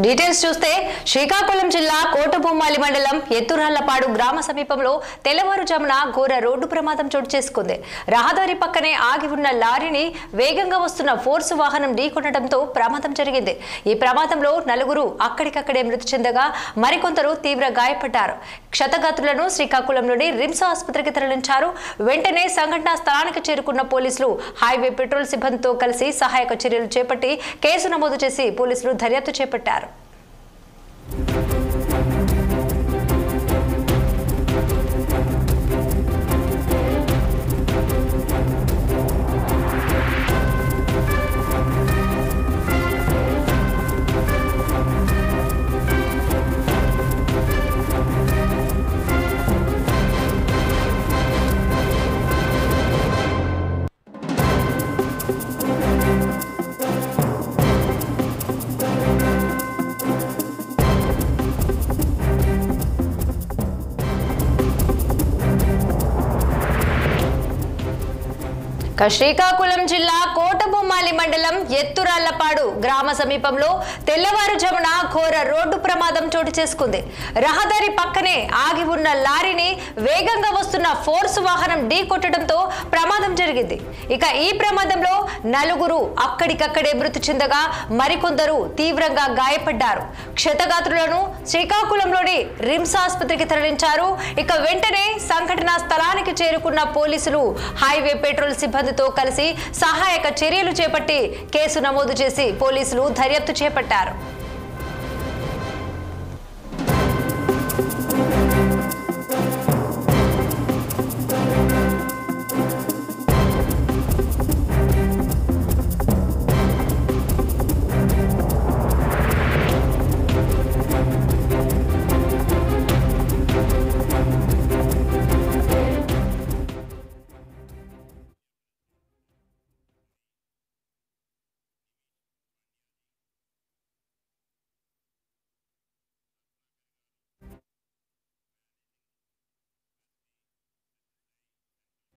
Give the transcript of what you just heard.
Details చూస్తే శ్రీకాకుళం జిల్లా కోటబొమ్మాలి మండలం ఎత్తురాళ్లపాడు గ్రామ సమీపంలో తెల్లవారుజామున ఘోర రోడ్డు ప్రమాదం చోటు చేసుకుంది. రహదారి పక్కనే ఆగి ఉన్న లారీని వేగంగా వస్తున్న ఫోర్సు వాహనం ఢీకొనడంతో ప్రమాదం జరిగింది. ఈ ప్రమాదంలో నలుగురు అక్కడికక్కడే మృతి చెందగా మరికొందరు తీవ్ర గాయపడ్డారు. క్షతగాత్రులను శ్రీకాకుళంలోని రిమ్స్ ఆసుపత్రికి తరలించారు. వెంటనే సంఘటనా స్థలానికి చేరుకున్న పోలీసులు హైవే పెట్రోల్ సిబ్బందితో కలిసి సహాయక చర్యలు చేపట్టి కేసు నమోదు చేసి పోలీసులు దర్యాప్తు చేపట్టారు. శ్రీకాకుళం జిల్లా కోటబొమ్మాలి మండలం ఎత్తురాళ్లపాడు గ్రామ సమీపంలో తెల్లవారుజామున ఘోర రోడ్డు ప్రమాదం చోటు చేసుకుంది. రహదారి పక్కనే ఆగి ఉన్న లారీని వేగంగా వస్తున్న ఫోర్స్ వాహనం ఢీకొట్టడంతో ప్రమాదం జరిగింది. ఇక ఈ ప్రమాదంలో నలుగురు అక్కడికక్కడే మృతి చెందగా మరికొందరు తీవ్రంగా గాయపడ్డారు. క్షతగాత్రులను శ్రీకాకుళంలోని రిమ్స్ ఆసుపత్రికి తరలించారు. ఇక వెంటనే సంఘటనా స్థలానికి చేరుకున్న పోలీసులు హైవే పెట్రోల్ సిబ్బంది తో కలిసి సహాయక చర్యలు చేపట్టి కేసు నమోదు చేసి పోలీసులు దర్యాప్తు చేపట్టారు.